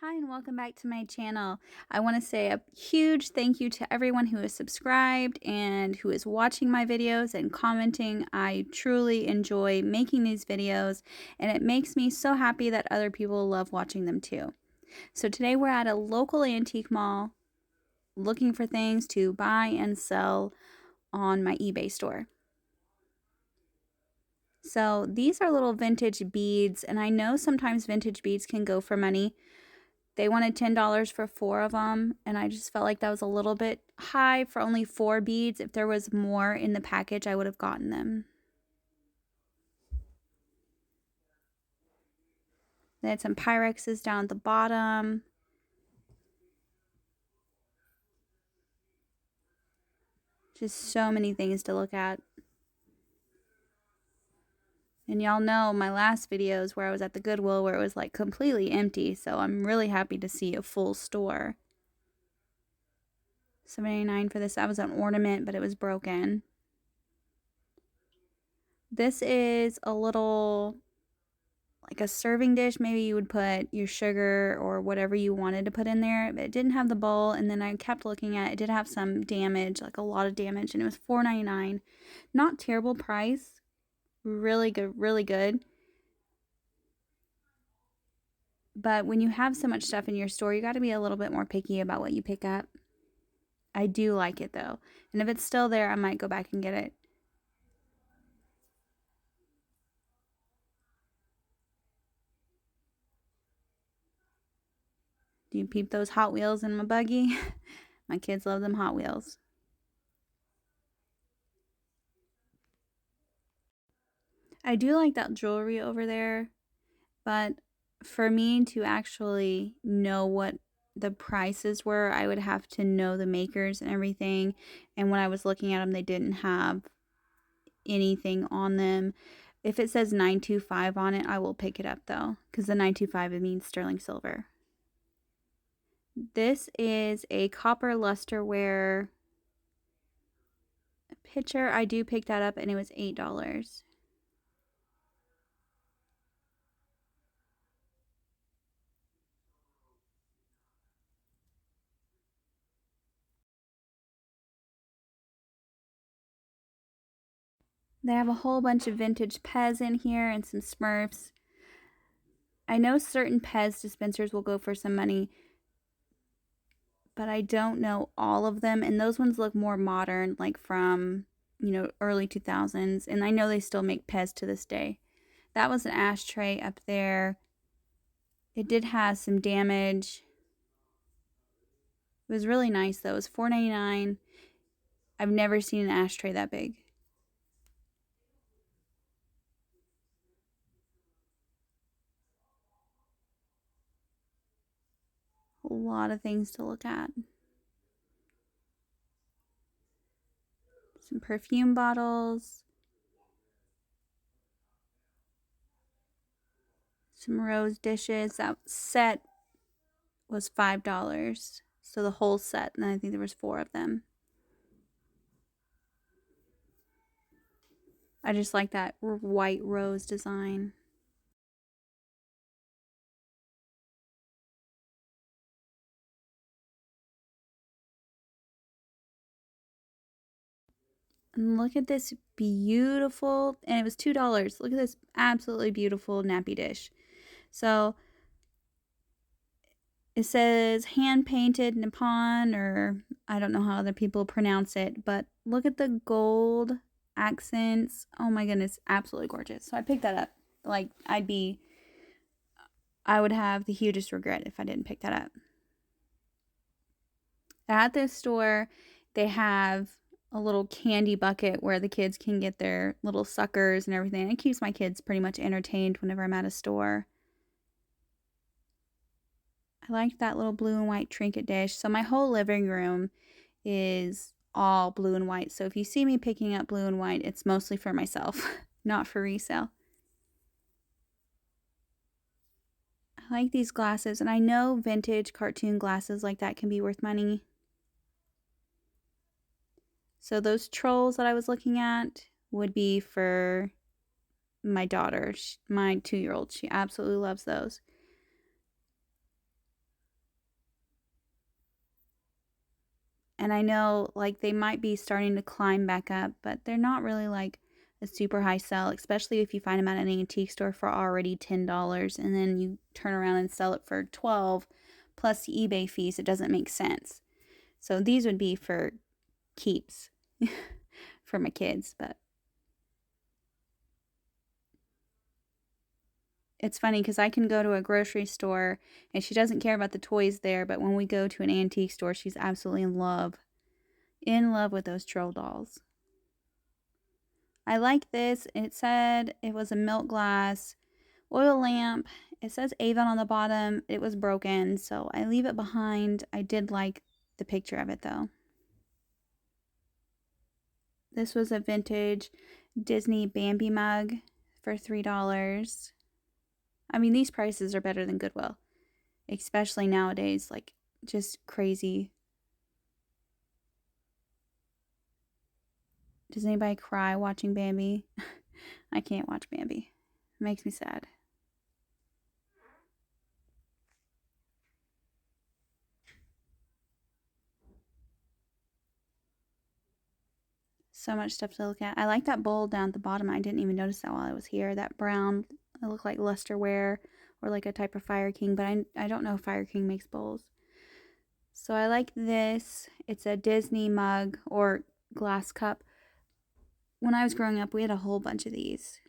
Hi and welcome back to my channel. I want to say a huge thank you to everyone who is subscribed and who is watching my videos and commenting. I truly enjoy making these videos and it makes me so happy that other people love watching them too. So today we're at a local antique mall looking for things to buy and sell on my eBay store. So these are little vintage beads, and I know sometimes vintage beads can go for money. They wanted $10 for 4 of them, and I just felt like that was a little bit high for only 4 beads. If there was more in the package, I would have gotten them. They had some Pyrexes down at the bottom. Just so many things to look at. And y'all know my last videos where I was at the Goodwill where it was like completely empty, so I'm really happy to see a full store. $7.99 for this. That was an ornament, but it was broken. This is a little, like a serving dish. Maybe you would put your sugar or whatever you wanted to put in there, but it didn't have the bowl. And then I kept looking at it. It did have some damage, like a lot of damage, and it was $4.99. Not terrible price. Really good, really good. But when you have so much stuff in your store, you got to be a little bit more picky about what you pick up. I do like it though, and if it's still there, I might go back and get it. Do you peep those Hot Wheels in my buggy? My kids love them Hot Wheels. I do like that jewelry over there, but for me to actually know what the prices were, I would have to know the makers and everything. And when I was looking at them, they didn't have anything on them. If it says 925 on it, I will pick it up though, because the 925 it means sterling silver. This is a copper lusterware pitcher. I do pick that up and it was $8. They have a whole bunch of vintage Pez in here and some Smurfs. I know certain Pez dispensers will go for some money, but I don't know all of them. And those ones look more modern, like from, early 2000s. And I know they still make Pez to this day. That was an ashtray up there. It did have some damage. It was really nice though. It was $4.99. I've never seen an ashtray that big. A lot of things to look at. Some perfume bottles. Some rose dishes. That set was $5. So the whole set, and I think there was 4 of them. I just like that white rose design. And look at this beautiful, and it was $2. Look at this absolutely beautiful nappy dish. So it says hand painted Nippon, or I don't know how other people pronounce it, but look at the gold accents. Oh my goodness, absolutely gorgeous. So I picked that up. Like, I would have the hugest regret if I didn't pick that up. At this store, they have a little candy bucket where the kids can get their little suckers and everything. It keeps my kids pretty much entertained whenever I'm at a store. I like that little blue and white trinket dish. So my whole living room is all blue and white. So if you see me picking up blue and white, it's mostly for myself, not for resale. I like these glasses, and I know vintage cartoon glasses like that can be worth money. So those trolls that I was looking at would be for my daughter, my 2-year-old. She absolutely loves those. And I know like they might be starting to climb back up, but they're not really like a super high sell, especially if you find them at an antique store for already $10 and then you turn around and sell it for 12 plus the eBay fees. It doesn't make sense. So these would be for keeps for my kids, but it's funny because I can go to a grocery store and she doesn't care about the toys there, but when we go to an antique store, she's absolutely in love with those troll dolls. I like this. It said it was a milk glass oil lamp. It says Avon on the bottom. It was broken, so I leave it behind. I did like the picture of it though. This was a vintage Disney Bambi mug for $3. I mean, these prices are better than Goodwill, especially nowadays, like just crazy. Does anybody cry watching Bambi? I can't watch Bambi. It makes me sad. So much stuff to look at. I like that bowl down at the bottom. I didn't even notice that while I was here. That brown, it looked like lusterware or like a type of Fire King, but I don't know if Fire King makes bowls. So I like this. It's a Disney mug or glass cup. When I was growing up, we had a whole bunch of these.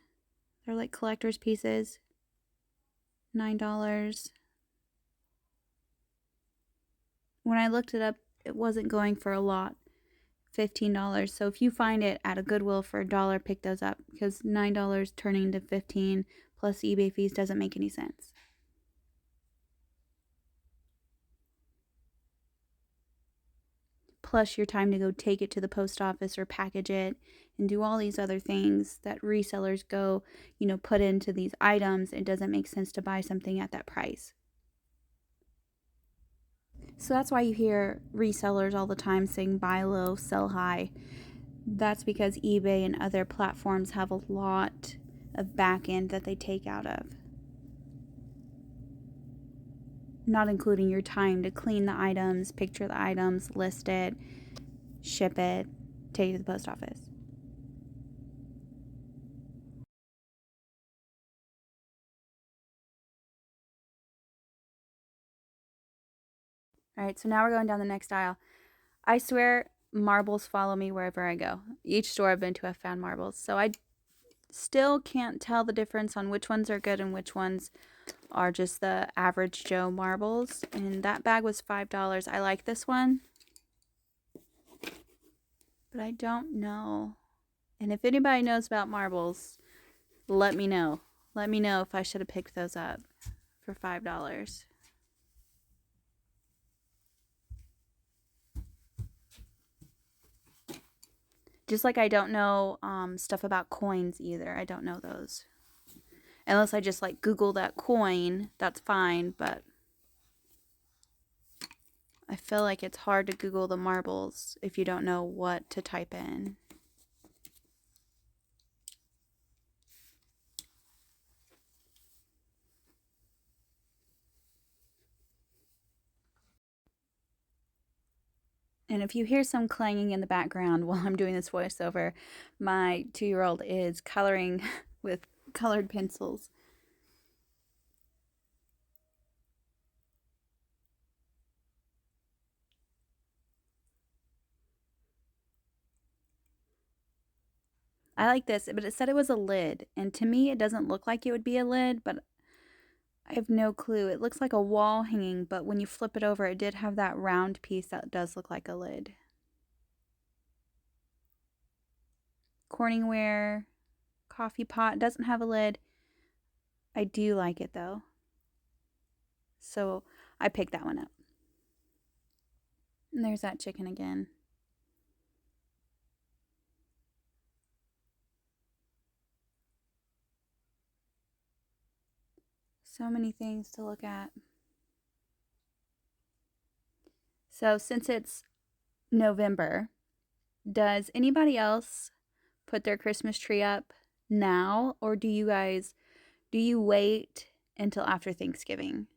They're like collector's pieces. $9. When I looked it up, it wasn't going for a lot. $15. So if you find it at a Goodwill for $1, pick those up because $9 turning to 15 plus eBay fees doesn't make any sense. Plus your time to go take it to the post office or package it and do all these other things that resellers go, put into these items. It doesn't make sense to buy something at that price. So that's why you hear resellers all the time saying buy low, sell high. That's because eBay and other platforms have a lot of back end that they take out of. Not including your time to clean the items, picture the items, list it, ship it, take it to the post office. All right, so now we're going down the next aisle. I swear marbles follow me wherever I go. Each store I've been to, I've found marbles. So I still can't tell the difference on which ones are good and which ones are just the average Joe marbles. And that bag was $5. I like this one, but I don't know. And if anybody knows about marbles, let me know. Let me know if I should have picked those up for $5. Just like I don't know stuff about coins either. I don't know those. Unless I just like Google that coin, that's fine, but I feel like it's hard to Google the marbles if you don't know what to type in. And if you hear some clanging in the background while I'm doing this voiceover, my 2-year-old is coloring with colored pencils. I like this, but it said it was a lid. And to me, it doesn't look like it would be a lid, but I have no clue. It looks like a wall hanging, but when you flip it over, it did have that round piece that does look like a lid. Corningware, coffee pot, doesn't have a lid. I do like it though. So I picked that one up. And there's that chicken again. So many things to look at. So since it's November, does anybody else put their Christmas tree up now, or do you wait until after Thanksgiving?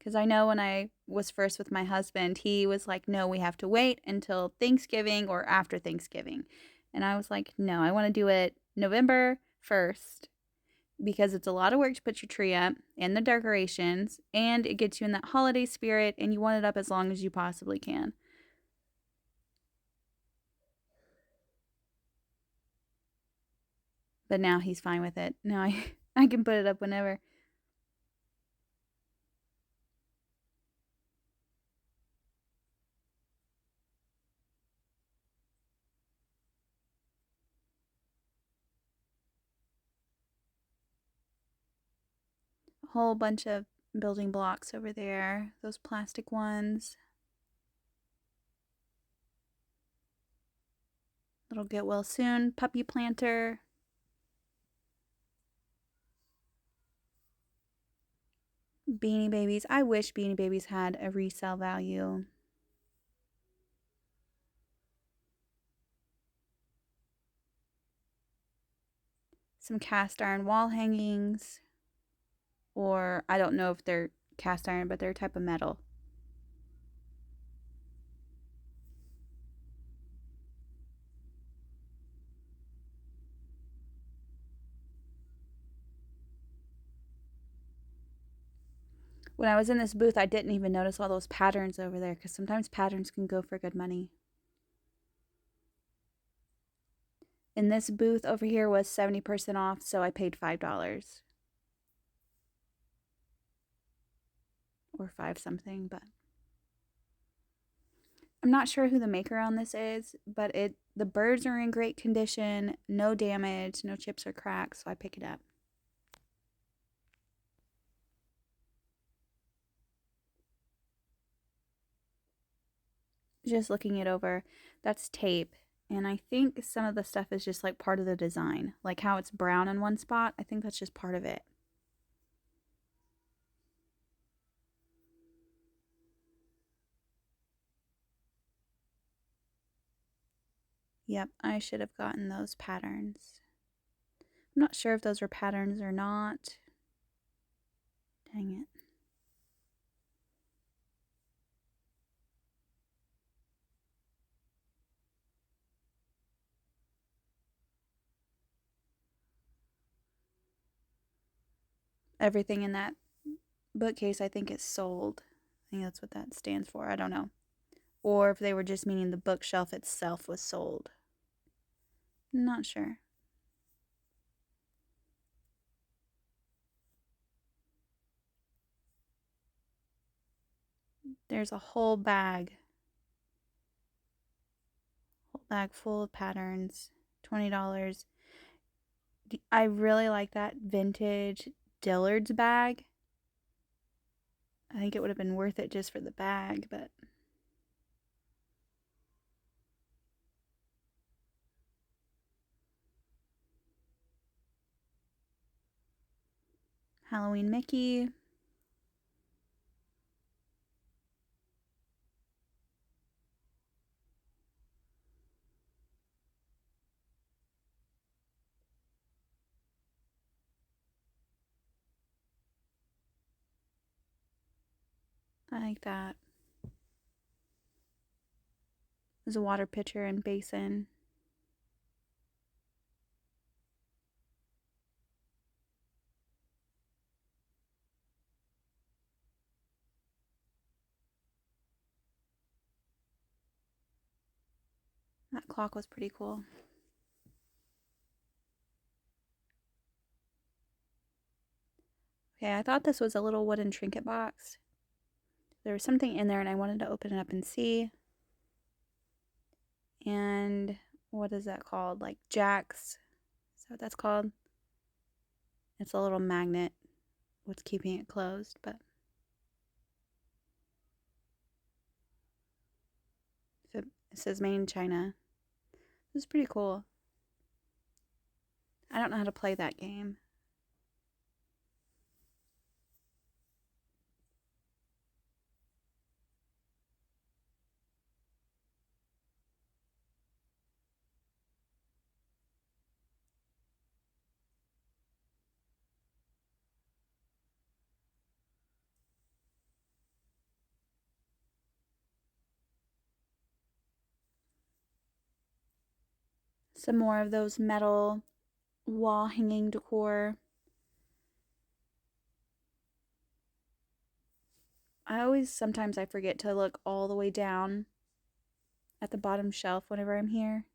Because I know when I was first with my husband, he was like, no, we have to wait until Thanksgiving or after Thanksgiving. And I was like, no, I want to do it November 1st because it's a lot of work to put your tree up and the decorations, and it gets you in that holiday spirit, and you want it up as long as you possibly can. But now he's fine with it. Now I can put it up whenever. A whole bunch of building blocks over there, those plastic ones. It'll get well soon. Puppy planter. Beanie Babies. I wish Beanie Babies had a resale value. Some cast iron wall hangings. Or I don't know if they're cast iron, but they're a type of metal. When I was in this booth, I didn't even notice all those patterns over there because sometimes patterns can go for good money. And this booth over here was 70% off, so I paid $5 or 5 something, but I'm not sure who the maker on this is, but the birds are in great condition, no damage, no chips or cracks, so I pick it up. Just looking it over, that's tape. And I think some of the stuff is just like part of the design. Like how it's brown in one spot. I think that's just part of it. Yep, I should have gotten those patterns. I'm not sure if those were patterns or not. Dang it. Everything in that bookcase, I think, is sold. I think that's what that stands for. I don't know. Or if they were just meaning the bookshelf itself was sold. Not sure. There's a whole bag full of patterns. $20. I really like that vintage Dillard's bag. I think it would have been worth it just for the bag, but Halloween Mickey. I like that. There's a water pitcher and basin. That clock was pretty cool. Okay, I thought this was a little wooden trinket box. There was something in there and I wanted to open it up and see. And what is that called? Like jacks. Is that what that's called? It's a little magnet. What's keeping it closed, but it says made in China. This is pretty cool. I don't know how to play that game. Some more of those metal wall hanging decor. Sometimes I forget to look all the way down at the bottom shelf whenever I'm here.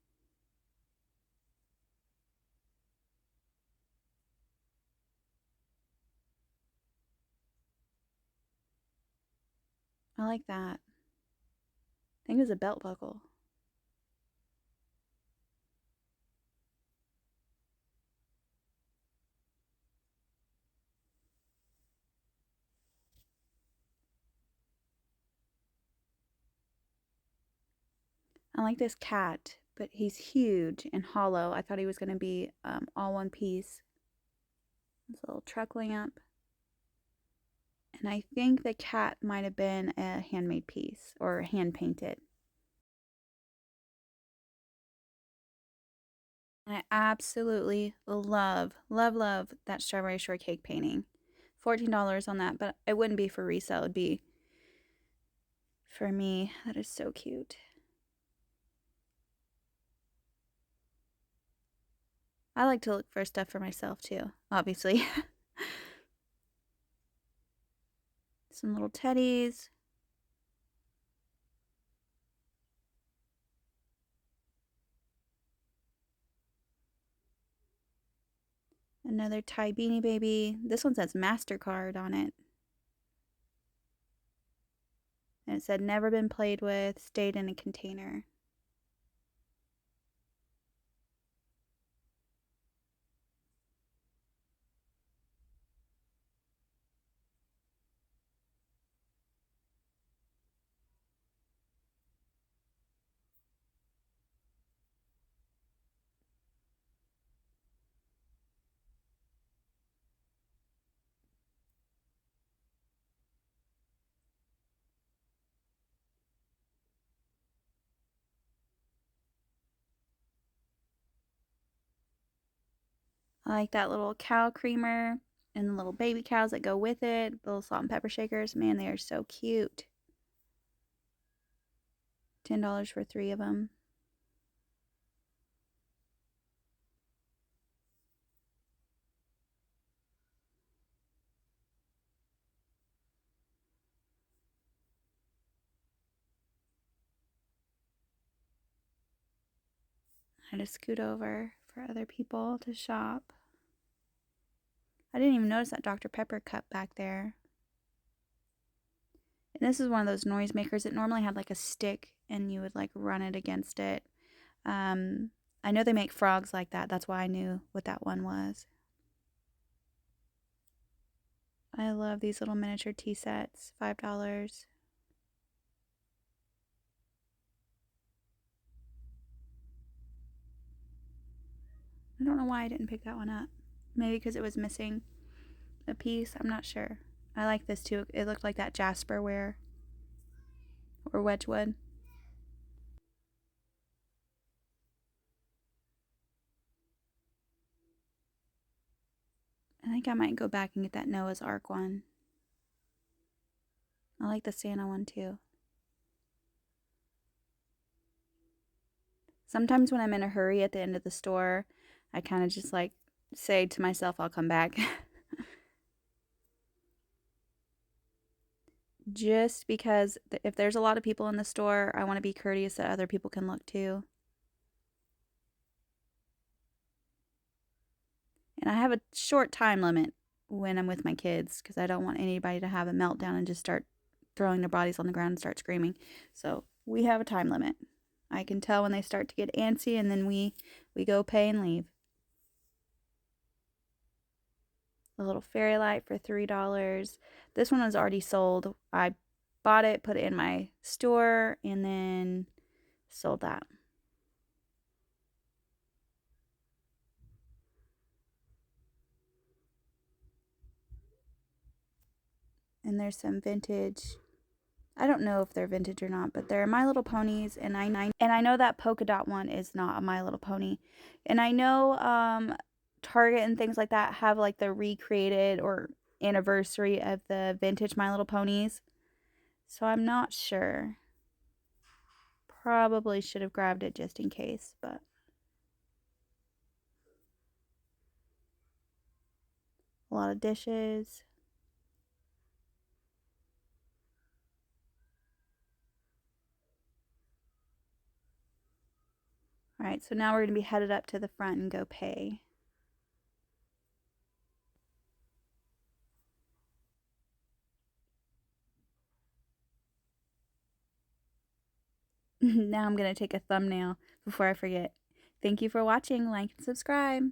I like that. I think it was a belt buckle. I like this cat, but he's huge and hollow. I thought he was going to be all one piece. This little truck lamp. And I think the cat might have been a handmade piece or hand painted. I absolutely love, love, love that strawberry shortcake painting. $14 on that, but it wouldn't be for resale. It'd be for me. That is so cute. I like to look for stuff for myself too, obviously. Some little teddies. Another Thai Beanie Baby. This one says MasterCard on it. And it said never been played with, stayed in a container. I like that little cow creamer and the little baby cows that go with it. The little salt and pepper shakers. Man, they are so cute. $10 for 3 of them. I had to scoot over for other people to shop. I didn't even notice that Dr. Pepper cup back there. And this is one of those noisemakers. It normally had like a stick and you would like run it against it. I know they make frogs like that. That's why I knew what that one was. I love these little miniature tea sets. $5. I don't know why I didn't pick that one up. Maybe because it was missing a piece. I'm not sure. I like this too. It looked like that Jasperware or Wedgwood. I think I might go back and get that Noah's Ark one. I like the Santa one too. Sometimes when I'm in a hurry at the end of the store, I kind of just like say to myself, I'll come back. Just because if there's a lot of people in the store, I want to be courteous that other people can look too. And I have a short time limit when I'm with my kids because I don't want anybody to have a meltdown and just start throwing their bodies on the ground and start screaming. So we have a time limit. I can tell when they start to get antsy, and then we go pay and leave. The little fairy light for $3. This one was already sold. I bought it, put it in my store, and then sold that. And there's some vintage. I don't know if they're vintage or not, but they're My Little Ponies, and I know that polka dot one is not a My Little Pony. And I know Target and things like that have like the recreated or anniversary of the vintage My Little Ponies. So I'm not sure. Probably should have grabbed it just in case, but A lot of dishes. All right, so now we're going to be headed up to the front and go pay. Now I'm going to take a thumbnail before I forget. Thank you for watching. Like and subscribe.